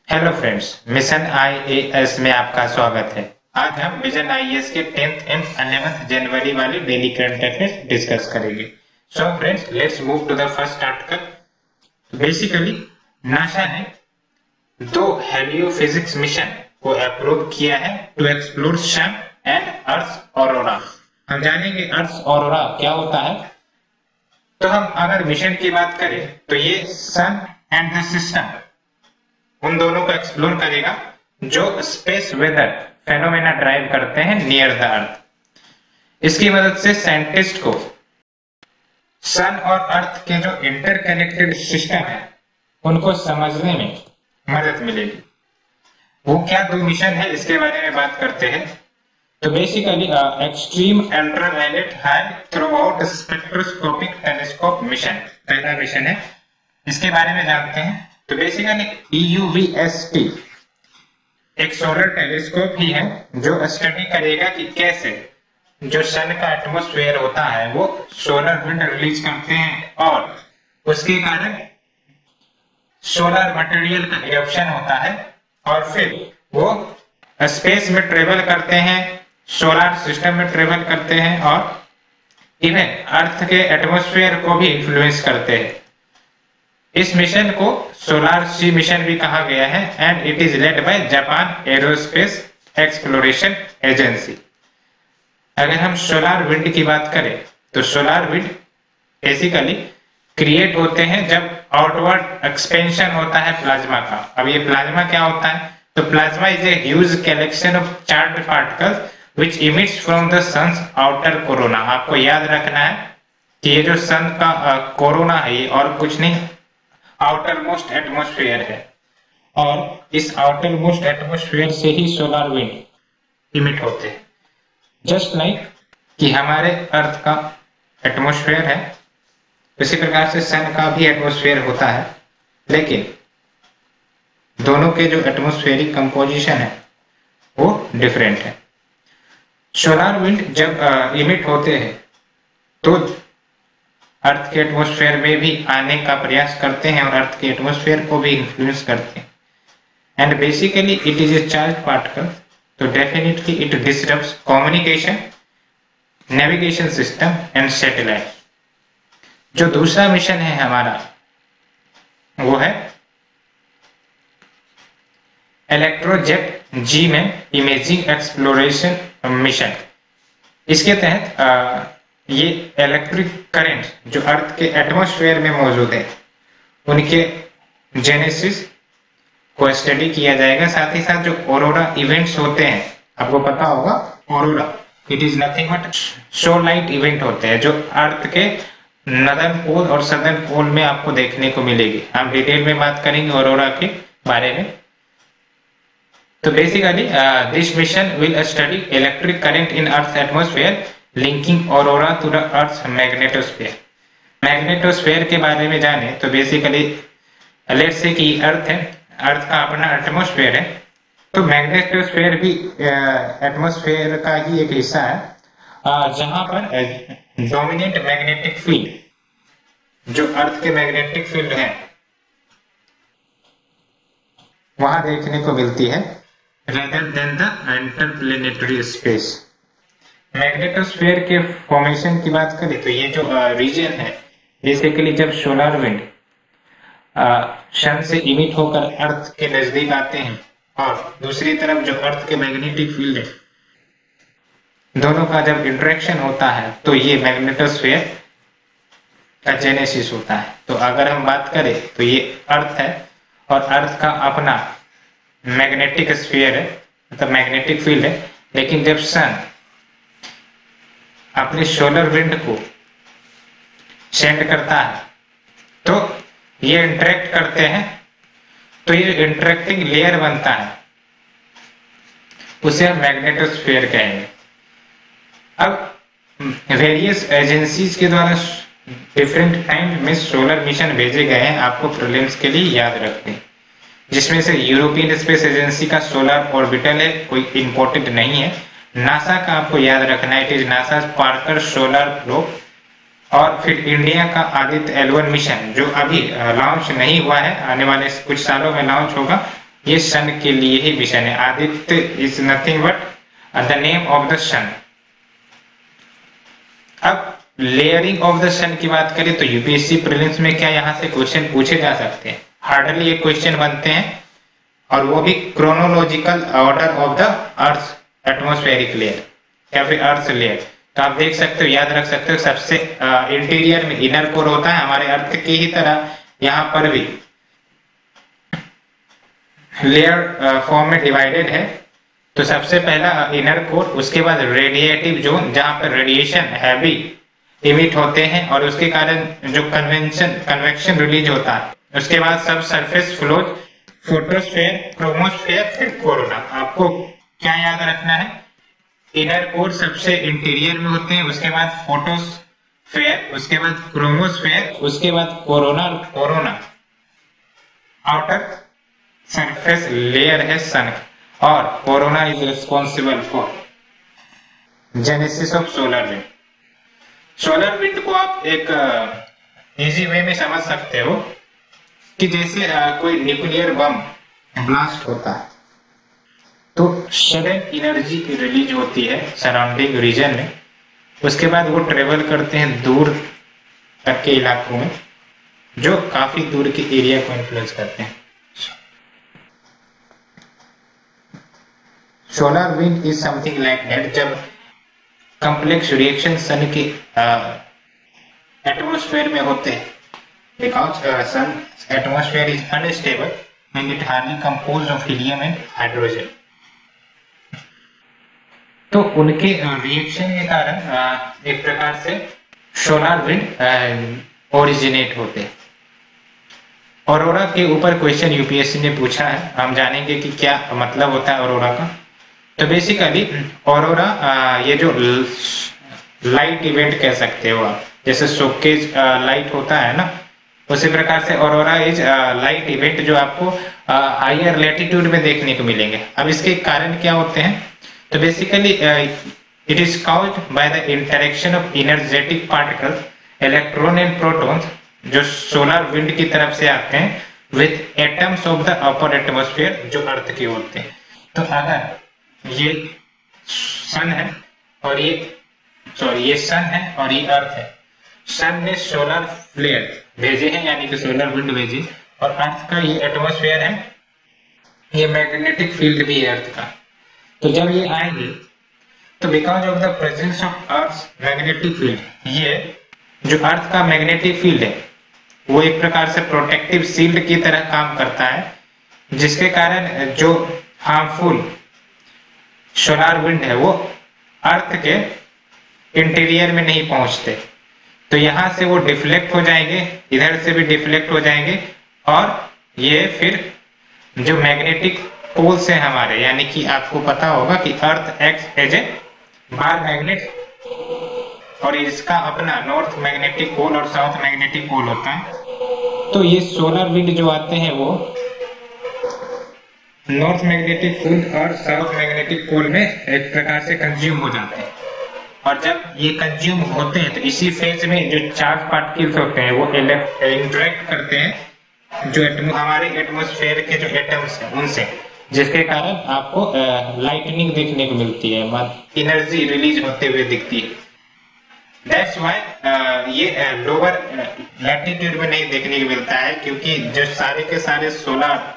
Hello friends, mission IAS में आपका स्वागत है। आज हम मिशन आईएएस के 10th एंड 11th जनवरी वाले डेली करंट अफेयर्स डिस्कस करेंगे। So friends, let's move to the first article. Basically NASA ने 2 हेलियोफिजिक्स मिशन को अप्रूव किया है to explore sun and earth aurora. हम जानेंगे अर्थ ऑरोरा क्या होता है। तो हम अगर मिशन की बात करें तो ये सन एंड द सिस्टम उन दोनों को एक्सप्लोर करेगा जो स्पेस वेदर फेनोमेना ड्राइव करते हैं नियर द अर्थ। इसकी मदद से साइंटिस्ट को सन और अर्थ के जो इंटरकनेक्टेड सिस्टम है उनको समझने में मदद मिलेगी। वो क्या 2 मिशन है इसके बारे में बात करते हैं। तो basically extreme ultraviolet high through out spectroscopic telescope mission पहला मिशन है, इसके बारे में जानते हैं। तो बेसिकली EUVST एक सोलर टेलीस्कोप ही है जो स्टडी करेगा कि कैसे जो सन का एटमॉस्फेयर होता है वो सोलर विंड रिलीज करते हैं और उसके कारण सोलर मटेरियल का इरप्शन होता है और फिर वो स्पेस में ट्रेवल करते हैं, सोलर सिस्टम में ट्रेवल करते हैं और इवन अर्थ के एटमॉस्फेयर को भी इन्फ्लुएंस करते हैं। इस मिशन को सोलार सी मिशन भी कहा गया है and it is led by Japan aerospace exploration agency. अगर हम सोलार विंड की बात करें तो सोलार विंड बेसिकली क्रिएट होते हैं जब आउटवर्ड एक्सपेंशन होता है प्लाज्मा का। अब ये प्लाज्मा क्या होता है? तो plasma is a huge collection of charged particles which emits from the sun's outer corona. आपको याद रखना है कि ये जो सन का कोरोना है ये और कुछ नहीं आउटर मोस्ट एटमॉस्फेयर है और इस आउटर मोस्ट एटमॉस्फेयर से ही सोलर विंड इमिट होते हैं। जस्ट लाइक कि हमारे अर्थ का एटमॉस्फेयर है उसी प्रकार से सन का भी एटमॉस्फेयर होता है, लेकिन दोनों के जो एटमॉस्फेरिक कंपोजिशन है वो डिफरेंट है। सोलर विंड जब इमिट होते हैं तो अर्थ के एटमॉस्फेयर में भी आने का प्रयास करते हैं और अर्थ के एटमॉस्फेयर को भी इन्फ्लुएंस करते हैं and basically it is a charge particle. तो definitely it disturbs communication, navigation system and satellite. जो दूसरा मिशन है हमारा वो है electrojet Zeeman imaging exploration mission. इसके तहत ये इलेक्ट्रिक करंट जो अर्थ के एटमॉस्फेयर में मौजूद है उनके जेनेसिस को स्टडी किया जाएगा। साथ ही साथ जो ऑरोरा इवेंट्स होते हैं, आपको पता होगा aurora it is nothing but show light event होते हैं जो अर्थ के नॉर्दर्न पोल और सदर्न पोल में आपको देखने को मिलेगी। हम डिटेल में बात करेंगे ऑरोरा के बारे में। तो basically this mission will study electric current in earth atmosphere linking aurora to the earth magnetosphere. Magnetosphere के बारे में जाने तो बेसिकली लेट्स से कि अर्थ है, अर्थ का अपना एटमॉस्फेयर है, तो मैग्नेटोस्फीयर भी एटमॉस्फेयर का ही एक हिस्सा है जहां पर डोमिनेंट मैग्नेटिक फील्ड जो अर्थ के मैग्नेटिक फील्ड है वहां देखने को मिलती है rather than the interplanetary space. Magnetosphere के फॉर्मेशन की बात करें तो ये जो रीजन है बेसिकली जब सोलर विंड सन से इमिट होकर अर्थ के नजदीक आते हैं और दूसरी तरफ जो अर्थ के मैग्नेटिक फील्ड है दोनों का जब इंटरेक्शन होता है तो ये मैग्नेटोस्फीयर का जेनेसिस होता है। तो अगर हम बात करें तो ये अर्थ है और अर्थ का अपना मैग्नेटिक स्फीयर है, मतलब मैग्नेटिक फील्ड है, लेकिन जब सन अपने सोलर विंड को सेंड करता है तो ये इंटरेक्ट करते हैं, तो ये इंटरेक्टिंग लेयर बनता है, उसे हम मैग्नेटोस्फीयर कहेंगे। अब वेरियस एजेंसीज के द्वारा डिफरेंट टाइम में सोलर मिशन भेजे गए हैं, आपको प्रीलिम्स के लिए याद रखते हैं, जिसमें से यूरोपियन स्पेस एजेंसी का सोलर ऑर्बिटल है, कोई इंपॉर्टेंट नहीं है। नासा का आपको याद रखना है, it is NASA Parker solar probe और फिर इंडिया का आदित्य L1 मिशन जो अभी लॉन्च नहीं हुआ है, आने वाले कुछ सालों में लॉन्च होगा, ये सन के लिए ही मिशन है। Aditya is nothing but the name of the sun. अब लेयरिंग ऑफ द सन की बात करें तो यूपीएससी प्रीलिम्स में क्या यहाँ से क्वेश्चन पूछे जा सकते हैं? हार्डली ये क्वेश्चन बनते हैं, और वो भी chronological order of the earth atmospheric layer या फिर अर्थ लेयर। तो आप देख सकते हो, याद रख सकते हो, सबसे इंटीरियर में इनर कोर होता है, हमारे अर्थ की ही तरह यहाँ पर भी लेयर फॉर्म में डिवाइडेड है। तो सबसे पहला इनर कोर, उसके बाद रेडिएटिव जोन जहां पर रेडिएशन हैवी इमिट होते हैं और उसके कारण जो कन्वेक्शन रिलीज होता है। उसके बाद सब सरफेस फ्लोज, फोटोस्फेयर, क्रोमोस्फेयर, फिर कोरोना। आपको क्या याद रखना है? इनर कोर सबसे इंटीरियर में होते हैं, उसके बाद फोटोस्फेयर, उसके बाद क्रोमोस्फेयर, उसके बाद कोरोना आउटर सरफेस लेयर है सन, और corona is responsible for genesis of solar wind. Solar wind को आप एक इजी वे में समझ सकते हो कि जैसे कोई न्यूक्लियर बम ब्लास्ट होता है तो सडन एनर्जी रिलीज होती है सराउंडिंग रीजन में, उसके बाद वो ट्रेवल करते हैं दूर तक के इलाकों में, जो काफी दूर के एरिया को इन्फ्लुएंस करते हैं। Solar wind is something like that. जब कॉम्प्लेक्स रिएक्शन सन के एटमॉस्फेयर में होते हैं, because sun atmosphere is unstable and it hardly composed of helium and hydrogen. तो उनके रिएक्शन के कारण एक प्रकार से सोलर विंड ओरिजिनेट होते हैं। ऑरोरा के ऊपर क्वेश्चन यूपीएससी ने पूछा है, हम जानेंगे कि क्या मतलब होता है ऑरोरा का। तो बेसिकली ऑरोरा ये जो लाइट इवेंट कह सकते हो आप, जैसे शोकेज लाइट होता है ना, उसी प्रकार से ऑरोरा इज लाइट इवेंट जो आपको हायर लैटिट्यूड में देखने को मिलेंगे। अब इसके कारण क्या होते हैं? तो basically it is caused by the interaction of energetic particles, electron and protons, जो सोलर विंड की तरफ से आते हैं with atoms of the upper atmosphere, जो अर्थ के होते हैं। तो अगर ये सन है और ये सन है और ये अर्थ है, सन ने सोलर फ्लेयर भेजे हैं, यानी कि सोलर विंड भेजे, और अर्थ का ये एटमॉस्फेयर है, ये मैग्नेटिक फील्ड भी है अर्थ का। तो जब ये आएंगे तो because of the presence of earth magnetic field, ये जो अर्थ का मैग्नेटिक फील्ड है वो एक प्रकार से प्रोटेक्टिव शील्ड की तरह काम करता है, जिसके कारण जो हार्मफुल सोलर विंड है वो अर्थ के इंटीरियर में नहीं पहुंचते। तो यहां से वो डिफ्लेक्ट हो जाएंगे, इधर से भी डिफ्लेक्ट हो जाएंगे, और ये फिर जो मैग्नेटिक पोल्स है हमारे, यानी कि आपको पता होगा कि earth act as a bar magnet, और इसका अपना नॉर्थ मैग्नेटिक पोल और साउथ मैग्नेटिक पोल होता है। तो ये सोलर विंड जो आते हैं वो नॉर्थ मैग्नेटिक पोल और साउथ मैग्नेटिक पोल में एक प्रकार से कंज्यूम हो जाते हैं, और जब ये कंज्यूम होते हैं तो इसी फेज में जो चार्ज पार्टिकल्स होते हैं वो इंटरेक्ट करते हैं जो हमारे एटमॉस्फेयर के जो एटम्स हैं उनसे, जिसके कारण आपको लाइटनिंग देखने को मिलती है, एनर्जी रिलीज होते हुए दिखती है। That's why ये लोअर लैटिट्यूड में नहीं देखने को मिलता है, क्योंकि जो सारे के सारे सोलर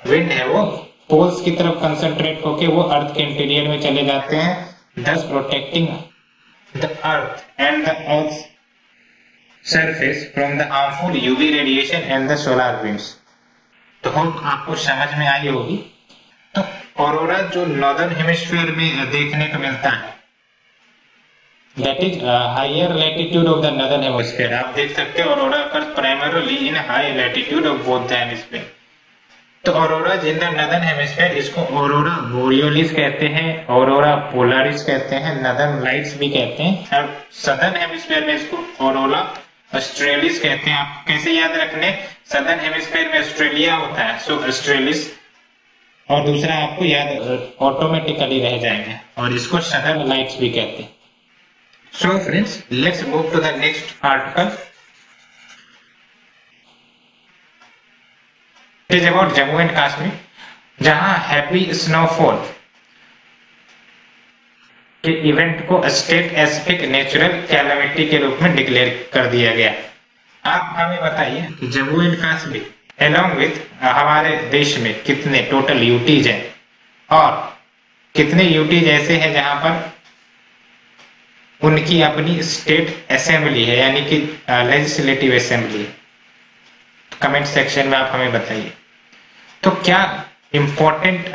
विंड है वो पोल्स की तरफ कंसंट्रेट होके वो अर्थ के इंटीरियर में चले जाते हैं, thus protecting the earth and the earth's surface from the harmful UV radiation and the solar winds। तो होप आपको समझ में आई होगी। तो ऑरोरा जो नॉर्दर्न हेमिस्फीयर में देखने को मिलता है, that is higher latitude of the northern hemisphere. आप देख सकते हो aurora occurs primarily in high latitude of both the hemisphere। तो aurora in the northern hemisphere, इसको ऑरोरा बोरियोलिस कहते हैं, ऑरोरा पोलारिस कहते हैं, नॉर्दर्न लाइट्स भी कहते हैं। अब सदर्न हेमिस्फीयर में इसको ऑरोरा ऑस्ट्रेलिस कहते हैं। आप कैसे याद रखने, सदर्न हेमिस्फीयर में ऑस्ट्रेलिया होता है, सो ऑस्ट्रेलिस, और दूसरा आपको याद ऑटोमेटिकली रह जाएंगे, और इसको सदर्न लाइट्स भी कहते हैं। So friends, let's move to the next article. It is about Jammu and Kashmir। जहां हैवी स्नोफॉल के इवेंट को स्टेट स्पेसिफिक नेचुरल कैलामिटी के रूप में डिक्लेयर कर दिया गया। आप हमें बताइए कि Jammu and Kashmir along with हमारे देश में कितने टोटल यूटीज हैं और कितने यूटीज ऐसे हैं जहां पर उनकी अपनी स्टेट असेंबली है, यानी कि लेजिस्लेटिव असेंबली है। कमेंट सेक्शन में आप हमें बताइए। तो क्या इंपॉर्टेंट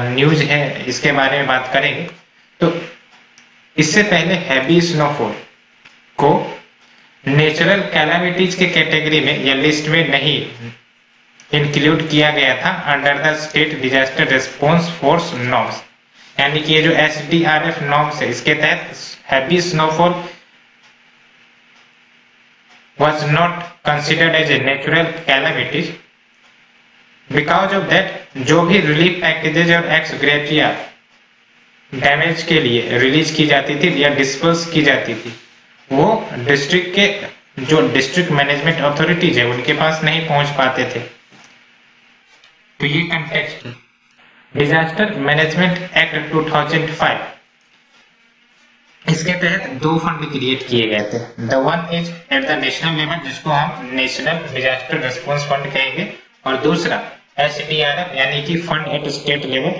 न्यूज है इसके बारे में बात करेंगे। तो इससे पहले हैवी स्नोफॉल को नेचुरल कैलामिटीज के कैटेगरी में या लिस्ट में नहीं इंक्लूड किया गया था under the state disaster response force norms, यानी कि ये जो SDRF नॉर्म्स है इसके तहत heavy snowfall was not considered as a natural calamities because of that जो भी रिलीफ पैकेजेज और एक्स ग्रेविया डैमेज के लिए रिलीज की जाती थी या डिस्पर्स की जाती थी वो डिस्ट्रिक्ट के जो डिस्ट्रिक्ट मैनेजमेंट अथॉरिटीज है उनके पास नहीं पहुंच पाते थे। तो ये कंटेक्स्ट है। डिजास्टर मैनेजमेंट एक्ट 2005 इसके तहत दो फंड क्रिएट किए गए थे। The one is at the national level जिसको हम नेशनल डिजास्टर रिस्पांस फंड कहेंगे और दूसरा SDRF यानी कि फंड एट स्टेट लेवल,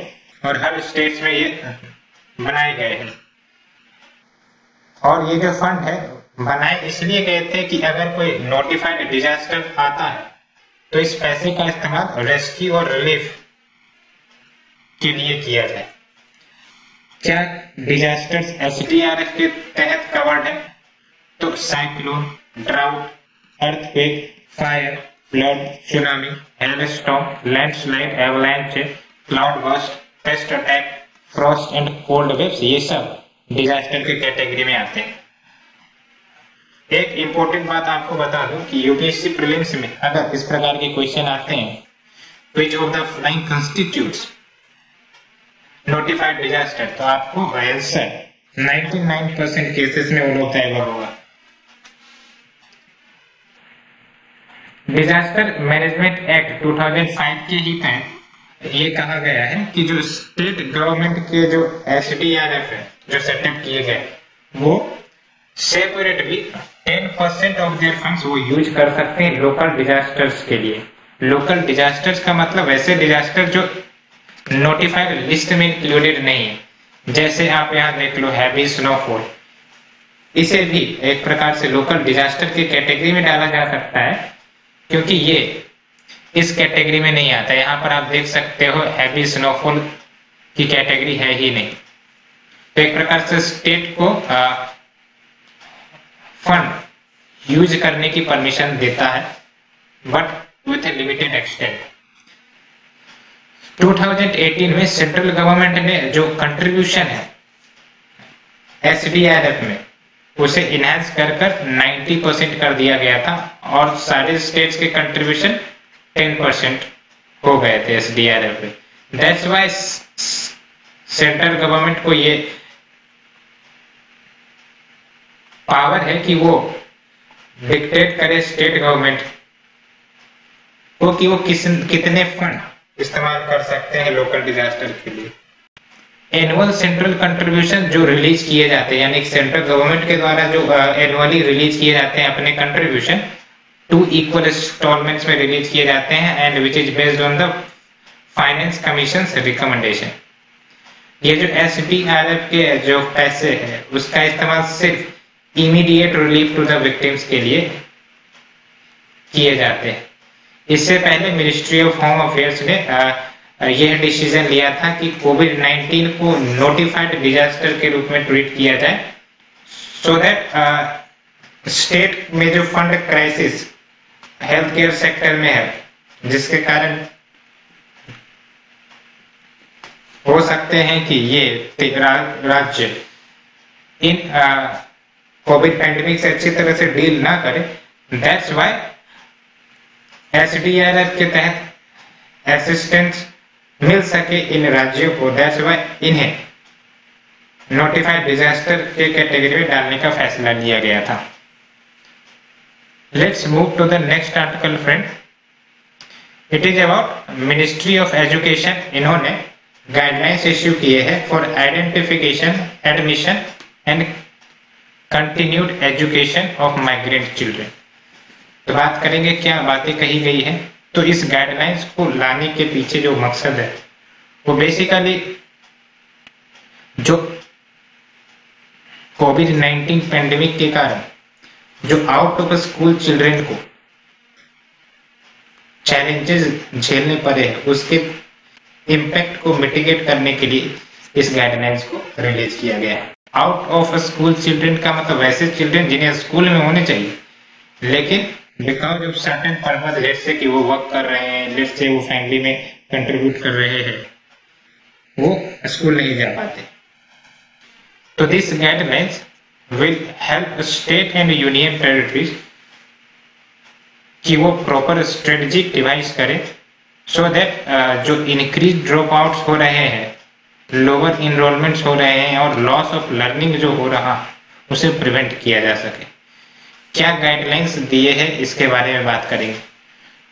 और हर स्टेट्स में ये बनाए गए हैं। और ये जो फंड है बनाए इसलिए गए थे कि अगर कोई नोटिफाइड डिजास्टर आता है तो इस पैसे का इस्तेमाल रेस्क्यू और रिलीफ के लिए किया जाए। क्या डिजास्टर्स SDRF के तहत कवर्ड है? तो cyclone, drought, earthquake, fire, flood, tsunami, hailstorm, landslide, avalanche, cloud burst, paste attack, Frost and cold waves, ये सब डिजास्टर के कैटेगरी में आते हैं। एक इंपॉर्टेंट बात आपको बता दूं कि UPSC प्रीलिम्स में अगर इस प्रकार के क्वेश्चन आते हैं which of the following constitutes notified disaster, तो आपको आंसर 99% केसेस में वो लोग तय होगा। डिजास्टर मैनेजमेंट एक्ट 2005 के ही तहत ये कहा गया है कि जो स्टेट गवर्नमेंट के जो SDRF है जो सेटअप किए गए वो सेपरेटली 10% ऑफ देयर फंड्स वो यूज कर सकते हैं लोकल डिजास्टर्स के लिए। लोकल डिजास्टर्स का मतलब ऐसे डिजास्टर जो नोटिफाइड लिस्ट में इंक्लूडेड नहीं है। जैसे आप यहाँ देख लो हैवी स्नोफॉल, इसे भी एक प्रकार से लोकल डिजास्टर की कैटेगरी में डाला जा सकता है क्योंकि ये इस कैटेगरी में नहीं आता। यहाँ पर आप देख सकते हो हैवी स्नोफॉल की कैटेगरी है ही नहीं। तो एक प्रकार से स्टेट को फंड यूज करने की परमिशन देता है but with A limited extent. 2018 में सेंट्रल गवर्नमेंट ने जो कंट्रीब्यूशन है SDRF में उसे इनहेंस कर 90% कर दिया गया था और सारे स्टेट्स के कंट्रीब्यूशन 10% हो गए थे SDRF में। दैट्स व्हाई सेंट्रल गवर्नमेंट को ये पावर है कि वो डिक्टेट करे स्टेट गवर्नमेंट को कि वो कितने फंड इस्तेमाल कर सकते हैं लोकल डिजास्टर के लिए। एनुअल सेंट्रल कंट्रीब्यूशन जो रिलीज किए जाते हैं यानी सेंट्रल गवर्नमेंट के द्वारा जो एनुअली रिलीज किए जाते हैं अपने कंट्रीब्यूशन 2 इक्वल इंस्टॉलमेंट्स में रिलीज किए जाते हैं and which is based on the finance commission recommendation. ये जो SDRF के जो पैसे है उसका इस्तेमाल सिर्फ immediate relief to the victims के लिए किए जाते हैं। इससे पहले मिनिस्ट्री ऑफ होम अफेयर्स ने यह डिसीजन लिया था कि कोविड-19 को नोटिफाइड डिजास्टर के रूप में ट्रीट किया जाए सो दैट स्टेट में जो fund crisis health care sector में है जिसके कारण हो सकते हैं कि ये राज्य इन कोविड पैंडेमिक से अच्छी तरह से डील ना करे। दैट्स व्हाई SDRF के तहत असिस्टेंस मिल सके इन राज्यों को। दैट्स व्हाई इन्हें नोटिफाइड डिजास्टर के कैटेगरी में डालने का फैसला लिया गया था। Let's move to the next article friend. It is about ministry of education, इन्होंने गाइडलाइंस इश्यू किए हैं for identification, admission and continued education of migrant children. तो बात करेंगे क्या बातें कही गई है। तो इस गाइडलाइंस को लाने के पीछे जो मकसद है वो बेसिकली जो कोविड-19 पेंडेमिक के कारण जो आउट ऑफ स्कूल चिल्ड्रन को चैलेंजेस झेलने पड़े हैं उसके इम्पैक्ट को मिटिगेट करने के लिए इस गाइडलाइंस को रिलीज किया गया है। आउट ऑफ स्कूल चिल्ड्रन का मतलब वैसे चिल्ड्रन जिन्हें स्कूल में होने चाहिए लेकिन because of certain purpose, let's say कि वो वर्क कर रहे हैं, लेट्स से वो फैमिली में कंट्रीब्यूट कर रहे हैं, वो स्कूल नहीं जा पाते। तो this guidelines will help state and union territories कि वो प्रॉपर स्ट्रेटेजिक डिवाइस करें सो दैट जो इंक्रीज ड्रॉप आउट्स हो रहे हैं, लोअर इनरोलमेंट्स हो रहे हैं और लॉस ऑफ लर्निंग जो हो रहा उसे प्रिवेंट किया जा सके। क्या गाइडलाइंस दिए हैं इसके बारे में बात करेंगे।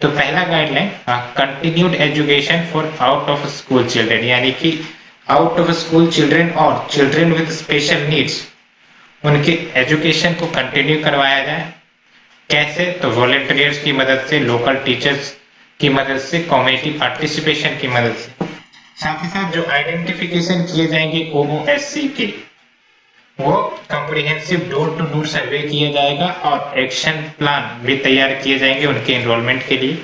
तो पहला guideline continued education for out of school children, यानी कि आउट ऑफ स्कूल चिल्ड्रन और चिल्ड्रन विद स्पेशल नीड्स उनके एजुकेशन को कंटिन्यू करवाया जाए। कैसे? तो वॉलंटियर्स की मदद से, लोकल टीचर्स की मदद से, कम्युनिटी पार्टिसिपेशन की मदद से। साथ ही साथ जो आइडेंटिफिकेशन किए जाएंगे OOSC के, वो comprehensive door to door survey किया जाएगा और एक्शन प्लान भी तैयार किए जाएंगे उनके एनरोलमेंट के लिए।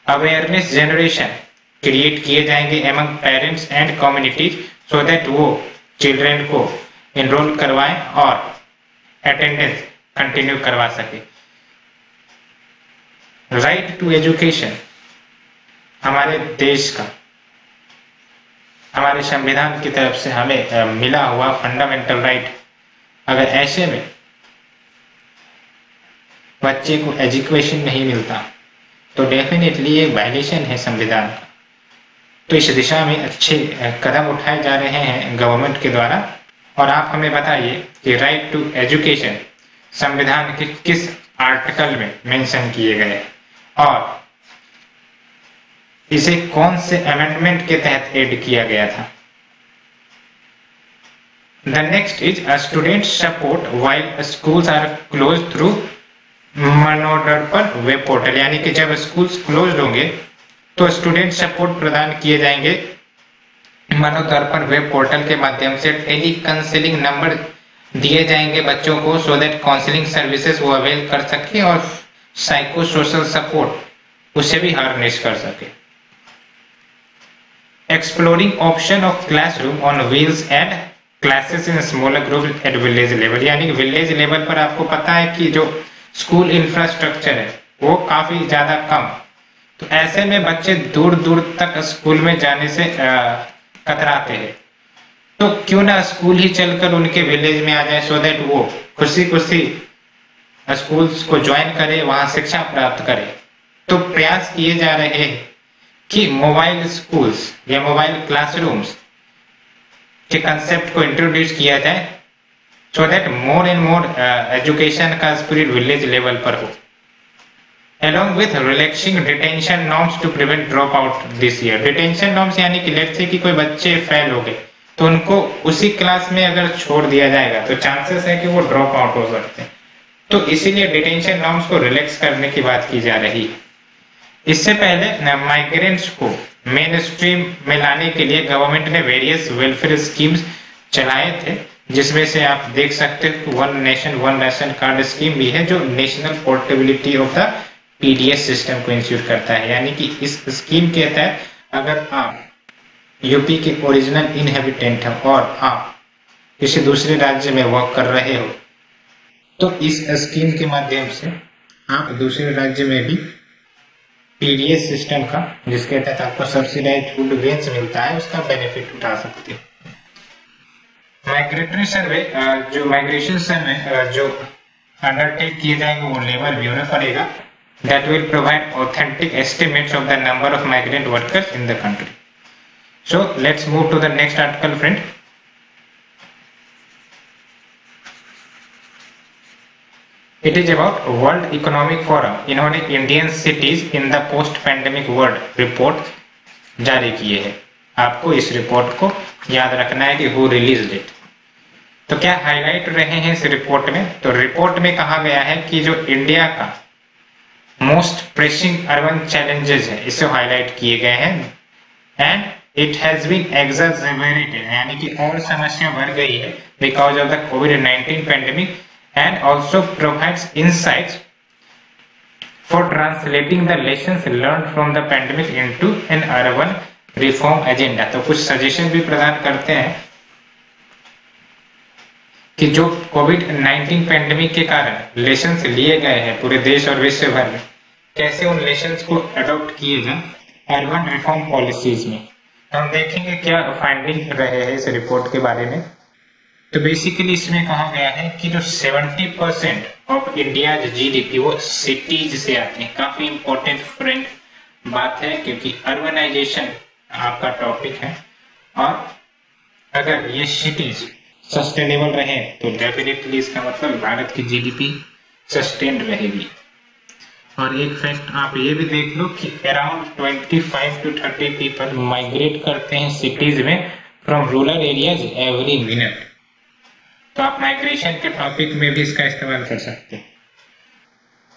अवेयरनेस जनरेशन क्रिएट किए जाएंगे among parents and communities so that वो चिल्ड्रन को एनरोल करवाएं और अटेंडेंस कंटिन्यू करवा सके। राइट टू एजुकेशन हमारे देश का, हमारे संविधान की तरफ से हमें मिला हुआ फंडामेंटल राइट, अगर ऐसे में बच्चे को एजुकेशन नहीं मिलता तो डेफिनेटली ये वायलेशन है संविधान का। तो इस दिशा में अच्छे कदम उठाए जा रहे हैं गवर्नमेंट के द्वारा। और आप हमें बताइए कि राइट टू एजुकेशन संविधान के किस आर्टिकल में मेंशन किए गए और इसे कौन से अमेंडमेंट के तहत ऐड किया गया था। The next is student support while schools are close through Manodarpan web portal, यानी कि जब स्कूल्स क्लोज होंगे तो स्टूडेंट सपोर्ट प्रदान किए जाएंगे मनोदर्पण वेब पोर्टल के माध्यम से। टेली काउंसलिंग नंबर दिए जाएंगे बच्चों को सो दैट काउंसलिंग सर्विसेज वो अवेल कर सके और साइको सोशल सपोर्ट उसे भी हार्नेस कर सके। Exploring option of classroom on wheels and classes in smaller group at village level, यानी कि विलेज लेवल पर आपको पता है कि जो स्कूल इंफ्रास्ट्रक्चर है वो काफी ज्यादा कम, तो ऐसे में बच्चे दूर दूर तक स्कूल में जाने से कतराते हैं। तो क्यों ना स्कूल ही चलकर उनके विलेज में आ जाए सो दैट वो खुशी खुशी स्कूल्स को ज्वाइन करे, वहां शिक्षा प्राप्त करे। तो प्रयास किए जा रहे हैं कि मोबाइल स्कूल्स या मोबाइल क्लासरूम्स के कंसेप्ट को इंट्रोड्यूस किया जाए so that more and more education का स्पिरिट विलेज लेवल पर हो। Along with relaxing detention norms to prevent dropout this year. Detention norms यानी कि लेट्स से कि कोई बच्चे फेल हो गए तो उनको उसी क्लास में अगर छोड़ दिया जाएगा तो चांसेस है कि वो ड्रॉप आउट हो सकते हैं। तो इसीलिए डिटेंशन नॉर्म्स को रिलैक्स करने की बात की जा रही है। इससे पहले माइग्रेंट्स को मेन स्ट्रीम में लाने के लिए गवर्नमेंट ने वेरियस वेलफेयर स्कीम्स चलाए थे, जिसमें से आप देख सकते हो one nation one ration card scheme भी है जो national portability of the PDS system को इंश्योर करता है। यानी कि इस स्कीम के तहत अगर आप यूपी के ओरिजिनल इनहेबिटेंट हो और आप किसी दूसरे राज्य में वर्क कर रहे हो तो इस स्कीम के माध्यम से आप दूसरे राज्य में भी PDS सिस्टम का, जिसके तहत आपको सब्सिडाइज्ड फूड ग्रेन्स मिलता है, उसका बेनिफिट उठा सकते हो। माइग्रेटरी सर्वे, जो माइग्रेशन सर्वे जो अंडरटेक किए जाएंगे वो लेबर ब्यूरो करेगा, that will provide authentic estimates of the number of migrant workers in the country. So let's move to the next article, friend. It is about World Economic Forum, इन्होंने Indian cities in the post pandemic world report जारी किए हैं। आपको इस report को याद रखना है कि हु रिलीज्ड इट। तो क्या हाईलाइट रहे हैं इस रिपोर्ट में? तो रिपोर्ट में कहा गया है कि जो इंडिया का मोस्ट प्रेसिंग अर्बन चैलेंजेस है इसे हाईलाइट किए गए हैं एंड इट हैज बीन एक्सैजरेटेड, यानी कि और समस्या बढ़ गई है because of the covid pandemic and also provides insights for translating the lessons learned from the pandemic into an urban reform agenda. तो कुछ सजेशन भी प्रदान करते हैं कि जो कोविड-19 पैंडेमिक के कारण लेसन्स लिए गए हैं पूरे देश और विश्व भर में, कैसे उन लेसन्स को अडॉप्ट किए जाए अर्बन रिफॉर्म पॉलिसीज में। हम देखेंगे क्या फाइंडिंग रहे हैं इस रिपोर्ट के बारे में। तो बेसिकली इसमें कहा गया है कि जो 70% ऑफ इंडिया जीडीपी वो सिटीज से आते हैं। काफी इंपॉर्टेंट फ्रेंड बात है क्योंकि अर्बनाइजेशन आपका टॉपिक है और अगर ये सिटीज सस्टेनेबल रहे तो डेफिनेटली इसका मतलब भारत की जीडीपी सस्टेन्ड रहेगी। और एक फैक्ट आप ये भी देख लो कि अराउंड 25 to 30 पीपल माइग्रेट करते हैं सिटीज में from rural areas every minute. तो आप माइग्रेशन के टॉपिक में भी इसका इस्तेमाल कर सकते हैं।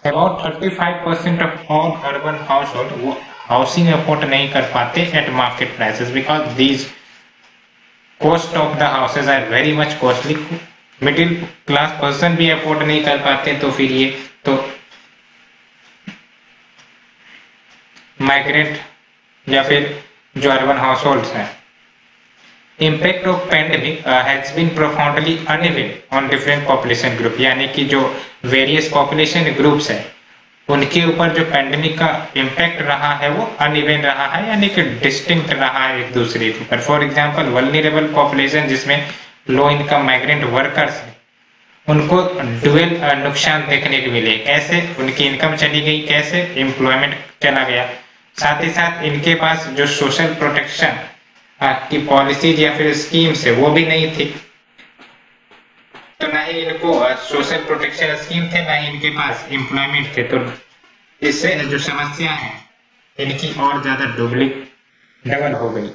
About 35% of all urban household वो हाउसिंग अफोर्ड नहीं कर पाते at market prices because these cost of the houses are very much costly. Middle class person भी अफोर्ड नहीं कर पाते, तो फिर ये तो माइग्रेट या फिर जो अर्बन हाउस होल्ड्स हैं। Impact of pandemic has been profoundly uneven on different population group, यानी कि जो वेरियस पॉपुलेशन ग्रुप्स है उनके ऊपर जो पैंडेमिक का इम्पैक्ट रहा है वो अनइवन रहा है, यानी कि डिस्टिंक्ट रहा है एक दूसरे के ऊपर। फॉर एग्जांपल वल्नरेबल पॉपुलेशन जिसमें लो इनकम माइग्रेंट वर्कर्स है उनको डुअल नुकसान देखने को मिले। कैसे? उनकी इनकम चली गई, कैसे एम्प्लॉयमेंट चला गया, साथ ही साथ इनके पास जो सोशल प्रोटेक्शन की पॉलिसीज या फिर स्कीम्स है वो भी नहीं थी। तो ना ही इनको सोशल प्रोटेक्शन स्कीम थे, ना ही इनके पास एम्प्लॉयमेंट थे। तो इससे जो समस्या है इनकी और ज्यादा डबल हो गई।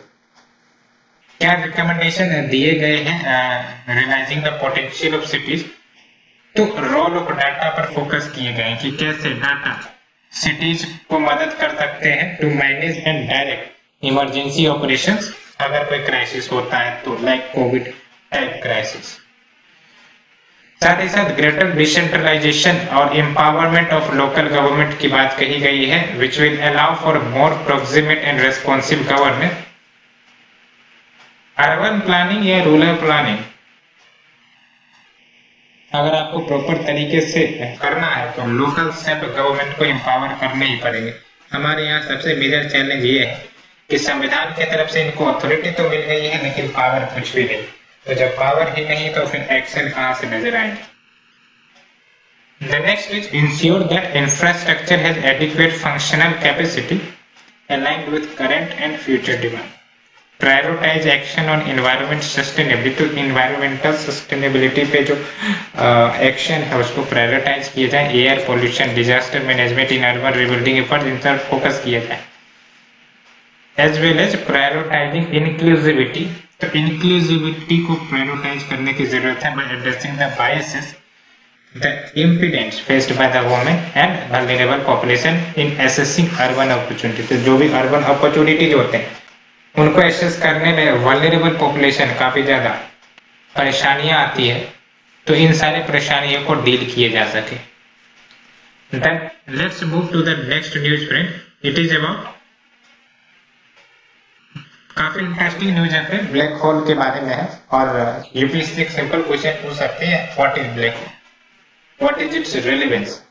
क्या रिकमेंडेशन दिए गए हैं realising the potential of cities? तो रोल ऑफ डाटा पर फोकस किए गए कि कैसे डाटा सिटीज को मदद कर सकते हैं to manage and direct emergency operations अगर कोई क्राइसिस होता है तो, लाइक कोविड टाइप क्राइसिस। साथ ही साथ ग्रेटर डिसेंट्रलाइजेशन और एम्पावरमेंट ऑफ लोकल गवर्नमेंट की बात कही गई है which will allow for more proximate and responsive governance. Urban planning या रूरल प्लानिंग अगर आपको प्रॉपर तरीके से करना है तो लोकल सेल्फ गवर्नमेंट को एम्पावर करने ही पड़ेंगे। हमारे यहाँ सबसे मेजर चैलेंज ये है कि संविधान की तरफ से इनको अथॉरिटी तो मिल गई है लेकिन पावर कुछ भी नहीं। तो जब पावर ही नहीं तो फिर एक्शन कहां से नजर आएंगे? The next is ensure that infrastructure has adequate functional capacity aligned with current and future demand. Prioritize action on environment sustainability। तो environmental sustainability पे जो एक्शन है उसको प्रायोरिटाइज किया जाए। Air pollution, disaster management in urban rebuilding effort इन पर focus किया जाए। As well as prioritising inclusivity. तो इंक्लूसिविटी को प्रायोरिटाइज करने की जरूरत है by addressing the biases the impediments faced by the women and vulnerable population in assessing urban opportunity। तो जो भी अर्बन अपॉर्चुनिटीज होते हैं उनको एसेस करने में वल्नरेबल पॉपुलेशन काफी ज्यादा परेशानियां आती है, तो इन सारे परेशानियों को डील किए जा सके। Then let's move to the next news friend। It is about काफी इंटरेस्टिंग न्यूज है फिर ब्लैक होल के बारे में है और यूपीएससी एक सिंपल क्वेश्चन पूछ सकती है what is black hole, what is it's relevance,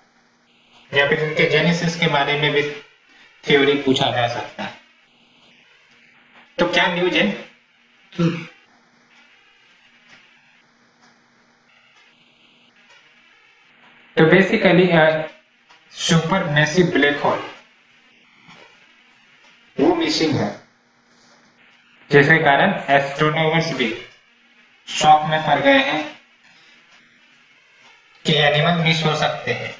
या फिर इनके जेनेसिस के बारे में भी थ्योरी पूछा जा सकता है। तो क्या न्यूज है? तो basically super massive black hole वो मिसिंग है जिसके कारण एस्ट्रोनॉमर्स भी शॉक में पड़ गए हैं कि एनिमल मिस हो सकते हैं,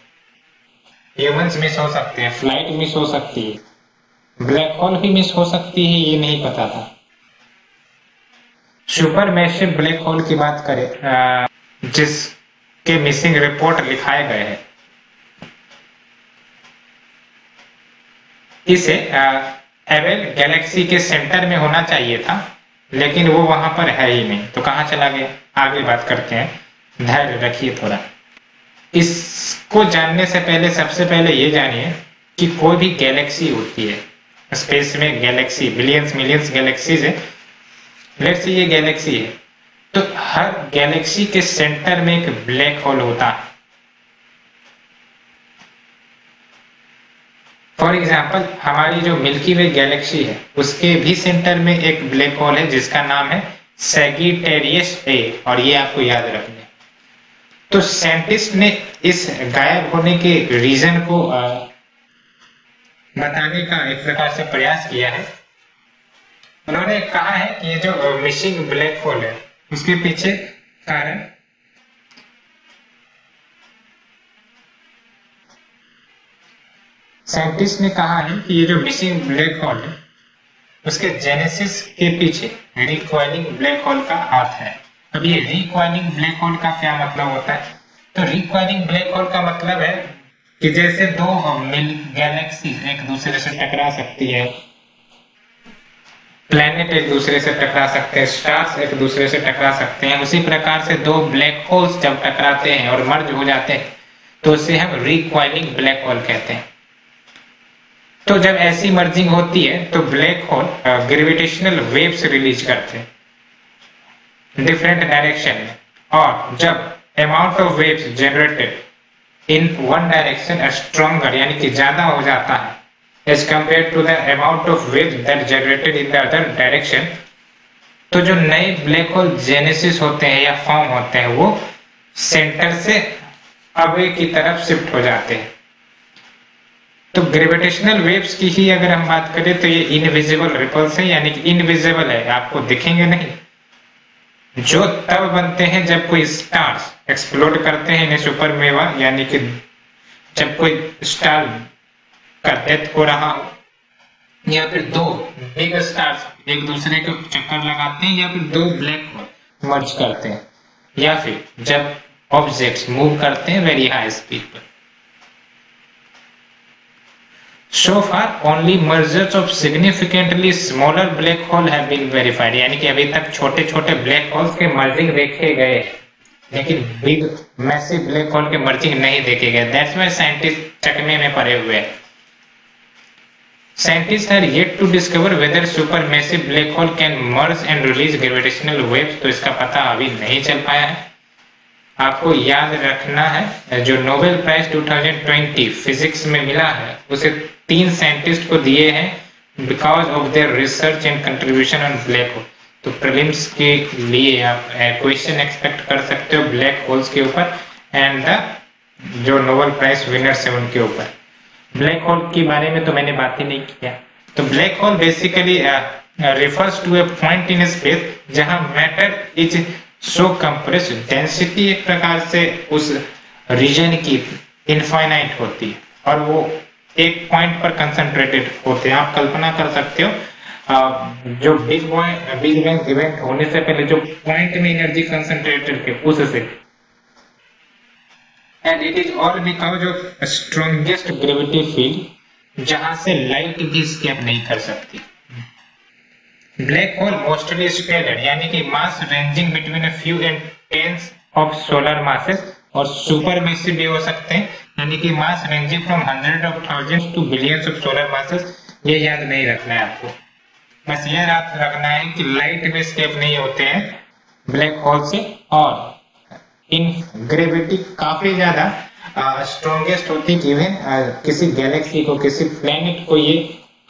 ह्यूमंस मिस हो सकते हैं, फ्लाइट मिस हो सकती है, ब्लैक होल भी मिस हो सकती है, ये नहीं पता था। सुपर मैसिव ब्लैक होल की बात करें जिसके मिसिंग रिपोर्ट लिखाए गए हैं, इसे एवेल गैलेक्सी के सेंटर में होना चाहिए था, लेकिन वो वहां पर है ही नहीं, तो कहां चला गया, आगे बात करते हैं, धैर्य रखिए थोड़ा। इसको जानने से पहले सबसे पहले ये जानिए कि कोई भी गैलेक्सी होती है, स्पेस में गैलेक्सी बिलियंस मिलियंस गैलेक्सीज है, लेट्स से ये गैलेक्सी है, तो हर गैलेक्सी के सेंटर में एक ब्लैक होल होता है। फॉर एग्जाम्पल हमारी जो मिल्की वे गैलेक्सी है उसके भी सेंटर में एक ब्लैक होल है जिसका नाम है सैगिटेरियस ए, और ये आपको याद रखना है। तो साइंटिस्ट ने इस गायब होने के रीजन को बताने का एक प्रकार से प्रयास किया है। उन्होंने कहा है कि ये जो मिसिंग ब्लैक होल है उसके पीछे कारण साइंटिस्ट ने कहा है कि ये जो मिसिंग ब्लैक होल है उसके जेनेसिस के पीछे रिकॉइलिंग ब्लैक होल का हाथ है। अब ये रिकॉइलिंग ब्लैक होल का क्या मतलब होता है, तो रिकॉइलिंग ब्लैक होल का मतलब है कि जैसे दो गैलेक्सी एक दूसरे से टकरा सकती है, प्लेनेट एक दूसरे से टकरा सकते हैं, स्टार्स एक दूसरे से टकरा सकते हैं, उसी प्रकार से दो ब्लैक होल्स जब टकराते हैं और मर्ज हो जाते हैं तो उसे हम रिकॉइलिंग ब्लैक होल कहते हैं। तो जब ऐसी मर्जिंग होती है तो black hole gravitational waves release करते हैं डिफरेंट डायरेक्शन में, और जब amount of waves generated in one direction stronger यानी कि ज्यादा हो जाता है as compare to the amount of waves that generated in the other direction, तो जो नए ब्लैक होल जेनेसिस होते हैं या फॉर्म होते हैं वो सेंटर से अवे की तरफ शिफ्ट हो जाते हैं। तो ग्रेविटेशनल वेव्स की ही अगर हम बात करें तो ये इनविजिबल रिपल्स है, यानी कि इनविजिबल है, आपको दिखेंगे नहीं, जो तब बनते हैं जब कोई स्टार्स एक्सप्लोड करते हैं इन्हें सुपरनोवा, यानी कि जब कोई स्टार का डेथ हो रहा हो, या फिर दो बिग स्टार्स एक दूसरे को चक्कर लगाते हैं, या फिर दो ब्लैक होल मर्ज करते हैं, या फिर जब ऑब्जेक्ट्स मूव करते हैं वेरी हाई स्पीड पर। So far only mergers of significantly smaller black hole have been verified, यानी कि अभी तक छोटे छोटे ब्लैक होल्स के मर्जिंग देखे गए, लेकिन बिग मैसिव ब्लैक होल के मर्जिंग नहीं देखे गए। That's why साइंटिस्ट चकमे में पड़े हुए हैं। Scientists are yet to discover whether supermassive black hole can merge and release gravitational waves, तो इसका पता अभी नहीं चल पाया है। आपको याद रखना है जो नोबेल प्राइज 2020 फिजिक्स में मिला है उसे 3 साइंटिस्ट को दिए हैं because of their research and contribution on black hole. तो प्रीलिम्स के लिए आप क्वेश्चन एक्सपेक्ट कर सकते हो ब्लैक होल्स के ऊपर, एंड जो नोबेल प्राइज विनर्स है उनके ऊपर। ब्लैक होल के बारे में तो मैंने बात ही नहीं किया। तो black hole basically refers to a point in space जहां matter is so compress, density एक प्रकार से उस रीजन की इनफाइनाइट होती है और वो एक पॉइंट पर कंसंट्रेटेड होते हैं। आप कल्पना कर सकते हो जो बिग बैंग इवेंट होने से पहले जो पॉइंट में एनर्जी कंसंट्रेटेड थे उससे, and it is all because of strongest gravity field जहां से लाइट भी एस्केप नहीं कर सकती। ब्लैक होल मोस्टली स्केलर यानी कि mass ranging between a few and tens of solar masses, और सुपर मैसिव भी हो सकते हैं यानी कि mass ranging from hundred of thousands to billions of solar masses. ये याद नहीं रखना है आपको, बस ये याद रखना है कि लाइट भी स्केप नहीं होते हैं ब्लैक होल से, और इन ग्रेविटी काफी ज्यादा स्ट्रॉन्गेस्ट होती है, इवन किसी गैलेक्सी को किसी प्लेनेट को ये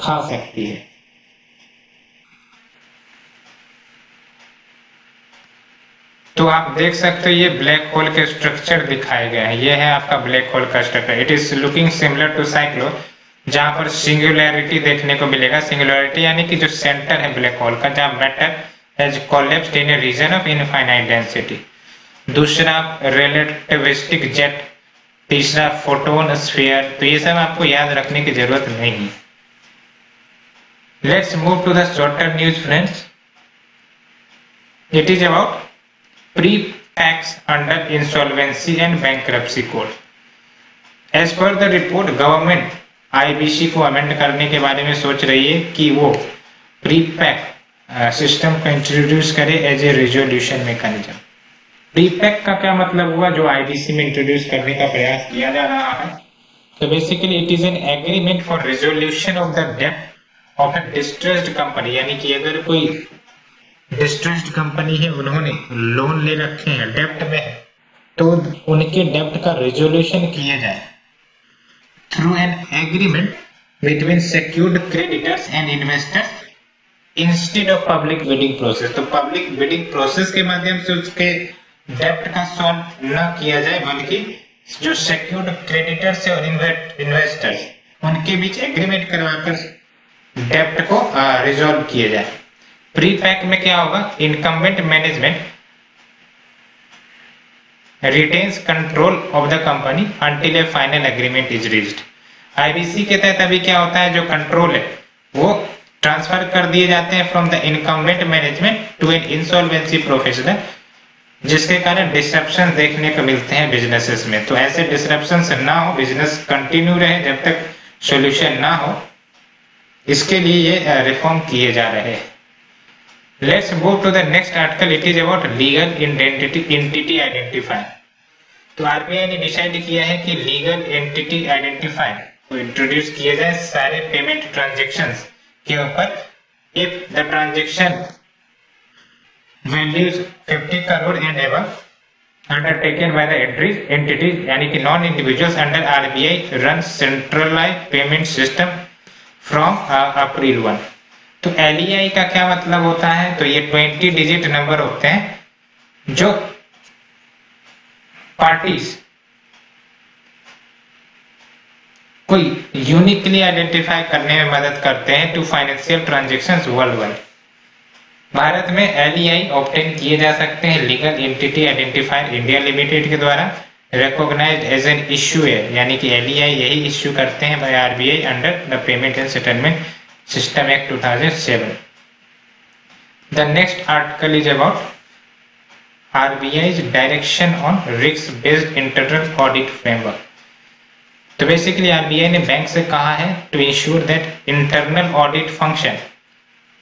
खा सकती है। तो आप देख सकते हो ये ब्लैक होल के स्ट्रक्चर दिखाए गए हैं। ये है आपका ब्लैक होल का structure. It is looking similar to cyclone, जहां पर सिंगुलैरिटी देखने को मिलेगा। सिंगुलैरिटी यानी कि जो सेंटर है ब्लैक होल का, जहां matter has collapsed in a region of infinite density. दूसरा रिलेटिविस्टिक जेट, तीसरा फोटोन स्फीयर। तो ये सब आपको याद रखने की जरूरत नहीं है। Let's move to the shorter news friends. It is about prepacks under insolvency and bankruptcy code. As per the report, government IBC को अमेंड करने के बारे में सोच रही है कि वो प्री-पैक सिस्टम को इंट्रोड्यूस करे as a resolution mechanism. Prepack का क्या मतलब हुआ? जो आईबीसी में इंट्रोड्यूस करने का प्रयास किया जा रहा है। तो basically it is an agreement for resolution of the डेब्ट ऑफ ए डिस्ट्रेस्ड कंपनी, यानी कि अगर कोई डिस्ट्रेस्ड कंपनी है, उन्होंने लोन ले रखे हैं, डेब्ट में है, तो उनके डेब्ट का रिजोल्यूशन किया जाए through an agreement between secured creditors and investors instead of public bidding process. तो पब्लिक बिडिंग प्रोसेस के माध्यम से उसके डेब्ट का सॉल्व न किया जाए, बल्कि जो सिक्योर्ड क्रेडिटर्स और इन्वेस्टर्स, उनके बीच एग्रीमेंट करवाकर डेब्ट को रिजॉल्व किया जाए। प्री-पैक में क्या होगा? Incumbent management retains control of the company until A final agreement is reached. IBC के तहत अभी क्या होता है, जो कंट्रोल है वो ट्रांसफर कर दिए जाते हैं from the incumbent management to an insolvency professional, जिसके कारण डिसरप्शन देखने को मिलते हैं बिजनेसेस में। तो ऐसे डिसरप्शन ना हो, बिजनेस कंटिन्यू रहे जब तक सॉल्यूशन ना हो, इसके लिए ये रिफॉर्म किए जा रहे हैं। Let's move to the next article. It is about legal entity identifier. तो आरबीआई ने डिसाइड किया है कि लीगल एंटिटी आइडेंटिफायर को इंट्रोड्यूस किया जाए सारे पेमेंट ट्रांजेक्शंस के ऊपर if the transaction values 50 crore and above undertaken by the entities, यानी कि non individuals under RBI run centralised payment system from April 1। तो एलईआई का क्या मतलब होता है? तो ये 20 डिजिट नंबर होते हैं जो पार्टीज कोई यूनिकली आइडेंटिफाई करने में मदद करते हैं to financial transactions world wide. Bharat में एलईआई ऑब्टेन किए जा सकते हैं legal entity identifier India limited के द्वारा, रिकॉग्नाइज्ड एज एन इश्यू है, यानी कि एलईआई यही इश्यू करते हैं by RBI under the payment and settlement system act 2007। The next article is about RBI's direction on risk based internal audit framework. तो basically RBI ने बैंक से कहा है to ensure that internal audit function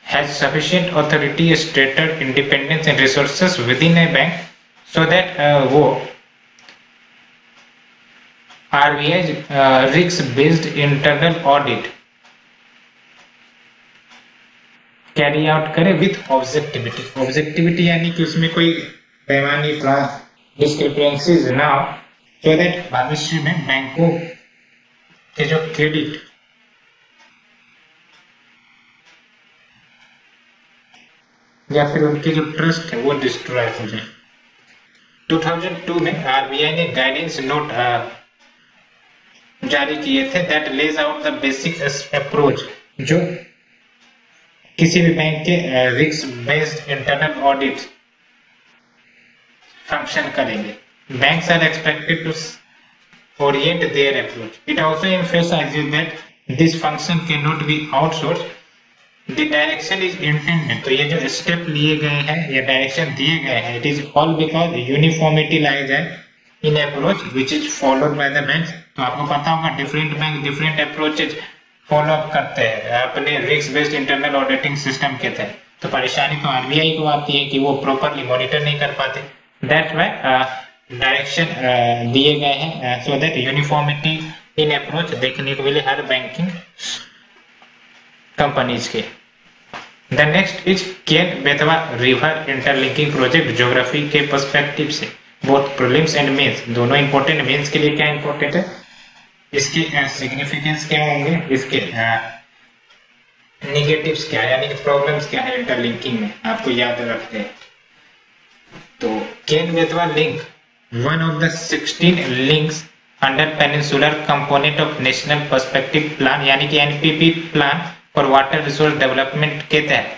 has sufficient authority, stature, independence and resources within a bank so that वो RBI risk based internal audit carry out करे with objectivity. Objectivity यानी कि उसमें कोई पैमानी डिस्क्रिपेंसीज ना हो, सो दैट भविष्य में बैंकों के जो क्रेडिट या फिर उनके जो ट्रस्ट है वो डिस्ट्रॉय हो जाए। 2002 में आरबीआई ने गाइडेंस नोट जारी किए थे that lays out the basic approach जो किसी भी बैंक के risk based internal audit function करेंगे। Banks are expected to orient their approach. It also emphasizes that this function cannot be outsourced. The direction is intended. तो ये जो step लिए गए हैं या डायरेक्शन दिए गए हैं, it is all because uniformity lies in approach which is followed by the banks. तो आपको पता होगा different bank different approaches follow up करते हैं अपने risk based internal auditing system के तहत। तो परेशानी तो आरबीआई को आती है कि वो प्रॉपरली मॉनिटर नहीं कर पाते। दैट्स व्हाई डायरेक्शन दिए गए हैं so that uniformity in approach देखने को मिले हर बैंकिंग कंपनीज के। The next is Ken Betwa river interlinking project. Geography के पर्सपेक्टिव से बोथ प्रीलिम्स एंड मेंस दोनों इंपॉर्टेंट। मेंस के लिए क्या इंपॉर्टेंट है, इसके सिग्निफिकेंस क्या होंगे, इसके नेगेटिव्स क्या है, यानी कि प्रॉब्लम्स क्या है इंटरलिंकिंग में, आपको याद रखते हैं। तो Ken Betwa link one of the 16 links under peninsular component of national perspective plan यानी कि NPP plan for water resource development के तहत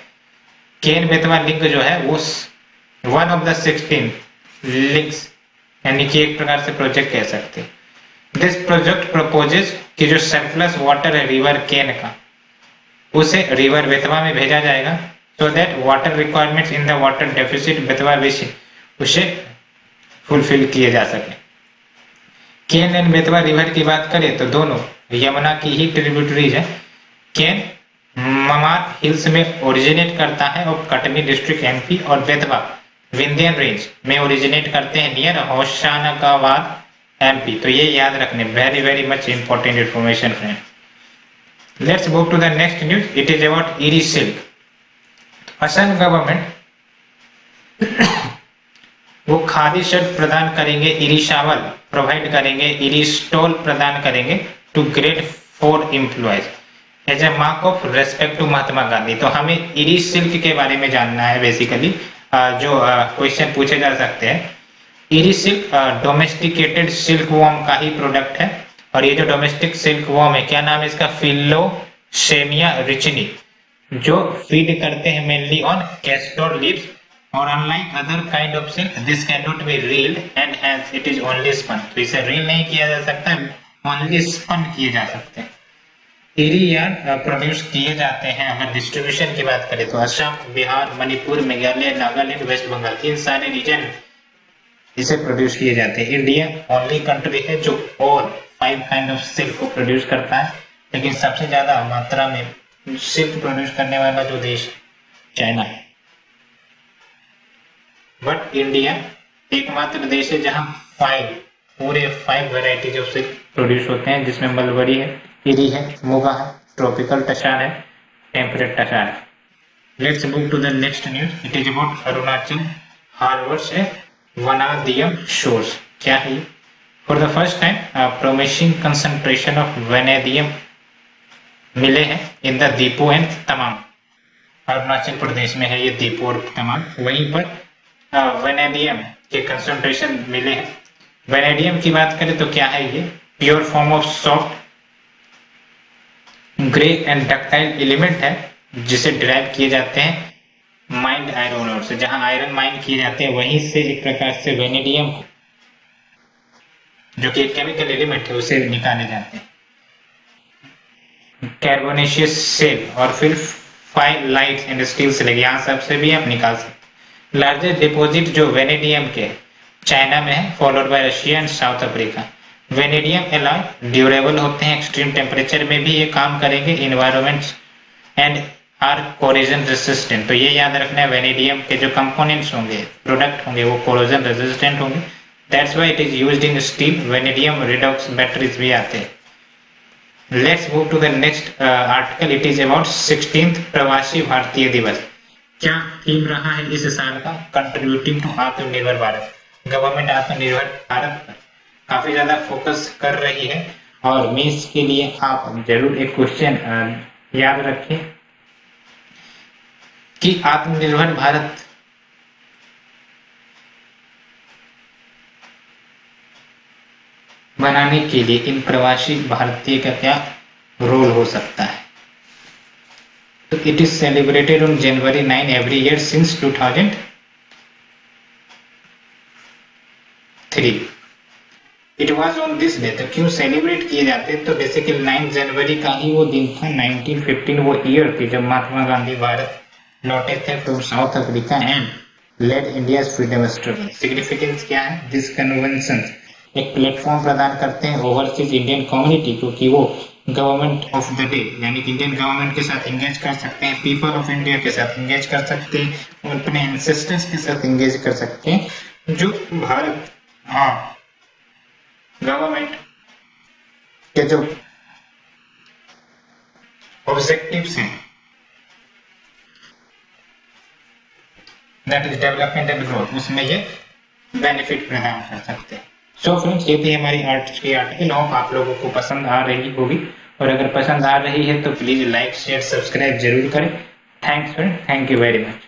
केन बेतवा लिंक जो है वो वन ऑफ द 16 लिंक्स, यानी कि एक प्रकार से प्रोजेक्ट कह सकते हैं। दिस प्रोजेक्ट प्रपोजेस कि जो सरप्लस वाटर है रिवर केन का, उसे रिवर बेतवा में भेजा जाएगा, so that water requirements in the water deficit Betwa विषय उसे फुलफिल किए जा सके। केन एंड बेतवा रिवर की बात करें तो दोनों यमुना की ही ट्रिब्यूटरीज है। केन ममार हिल्स में ओरिजिनेट करता है और कटनी डिस्ट्रिक्ट एमपी, और बेतवा विंध्यन रेंज में ओरिजिनेट करते हैं नियर होशंगाबाद एमपी। तो ये याद रखने, very much important information friend. Let's move to the next news, it is about eri silk. Assam government वो खादी शर्ट प्रदान करेंगे, इरी शावल प्रोवाइड करेंगे, इरी स्टॉल प्रदान करेंगे to grade 4 employees as a mark of respect to Mahatma Gandhi. तो हमें इरी सिल्क के बारे में जानना है बेसिकली, जो क्वेश्चन पूछे जा सकते हैं। Eri silk domesticated silk worm का ही प्रोडक्ट है, और ये जो डोमेस्टिक सिल्क वॉर्म है, क्या नाम है इसका, फिलोसेमिया रिचिनी, जो फीड करते हैं मेनली ऑन कैस्टर लीव्स, और unlike other kind of silk this can not be reeled and hence it is only spun. तो इसे रील नहीं किया जा सकता, ओनली स्पन किए जा सकते हैं। इरी यार्न प्रोड्यूस किए जाते हैं, अगर डिस्ट्रीब्यूशन की बात करें तो असम, बिहार, मणिपुर, मेघालय, नागालैंड, वेस्ट बंगाल, इन सारे रीजन इसे प्रोड्यूस किए जाते हैं। इंडिया ओनली कंट्री है जो ऑल 5 काइंड ऑफ सिल्क को प्रोड्यूस करता है, लेकिन सबसे ज्यादा मात्रा में सिल्क प्रोड्यूस करने वाला जो देश चाइना है। बट इंडिया एकमात्र देश है जहां 5 वेराइटीज ऑफ सिल्क प्रोड्यूस होते हैं, जिसमें मलबरी है, इरी है, मुगा है, ट्रॉपिकल टशार है, टेम्परेट टशार है। Let's move to the next news, it is about Arunachal harbours है वनादियम शोर्स। क्या है? For the first time promising concentration of vanadium मिले हैं इन द दीपू एंड तमाम। अरुणाचल प्रदेश में है ये दीपू और तमाम, वहीं पर वनेडियम के कंसंट्रेशन मिले हैं। वनेडियम की बात करें तो क्या है, ये pure form of soft grey and ductile element है, जिसे डिराइव किए जाते हैं माइंड आयरन ओर से, जहां आयरन माइन किए जाते हैं वहीं से एक प्रकार से वेनेडियम जो कि एक केमिकल एलिमेंट है उसे निकाले जाते हैं। कार्बोनेशियस सेल और फिर फाइलाइट्स एंड स्टील से लगे, यहाँ सबसे भी आप निकाल सकते। लार्जेस्ट डिपॉजिट जो वेनेडियम के चाइना में है, followed by Russia and South Africa. Vanadium alloy durable होते हैं, एक्सट्रीम टेम्परेचर में भी ये काम करेंगे, environment and are corrosion resistant. तो ये याद रखना है, वेनेडियम के जो कंपोनेंट्स होंगे, प्रोडक्ट होंगे, वो कोरोजन रेसिस्टेंट होंगे। That's why it is used in steel. Vanadium redox batteries भी आते हैं। Let's move to the next article, it is about 16th Pravasi भारतीय दिवस। क्या थीम रहा है इस साल का? कंट्रीब्यूटिंग टू आत्मनिर्भर भारत। गवर्नमेंट आत्मनिर्भर भारत पर काफी ज्यादा फोकस कर रही है, और मीन्स के लिए आप जरूर एक क्वेश्चन याद रखें कि आत्मनिर्भर भारत बनाने के लिए इन प्रवासी भारतीय का क्या रोल हो सकता है। तो it is celebrated on January 9 every year since 2003। It was on this day. तो क्यों सेलिब्रेट किए जाते हैं? तो बेसिकली 9 जनवरी का ही वो दिन था, 1915 वो ईयर थी जब महात्मा गांधी भारत लौटे थे from South Africa and led India freedom struggle. Significance क्या है? दिस कन्वेंशन एक प्लेटफॉर्म प्रदान करते हैं ओवरसीज इंडियन कम्युनिटी को, कि वो गवर्नमेंट ऑफ द डे यानी कि इंडियन गवर्नमेंट के साथ एंगेज कर सकते हैं, पीपल ऑफ इंडिया के साथ एंगेज कर सकते हैं, और अपने एंसेस्टर्स के साथ एंगेज कर सकते हैं, जो भारत गवर्नमेंट के जो ऑब्जेक्टिव्स हैं, that is development and growth, उसमें ये बेनिफिट प्रदान कर सकते हैं। सो फ्रेंड्स, ये थी हमारी आर्टिकल। होप आप लोगों को पसंद आ रही होगी, और अगर पसंद आ रही है तो प्लीज लाइक शेयर सब्सक्राइब जरूर करें। Thanks friend, thank you very much.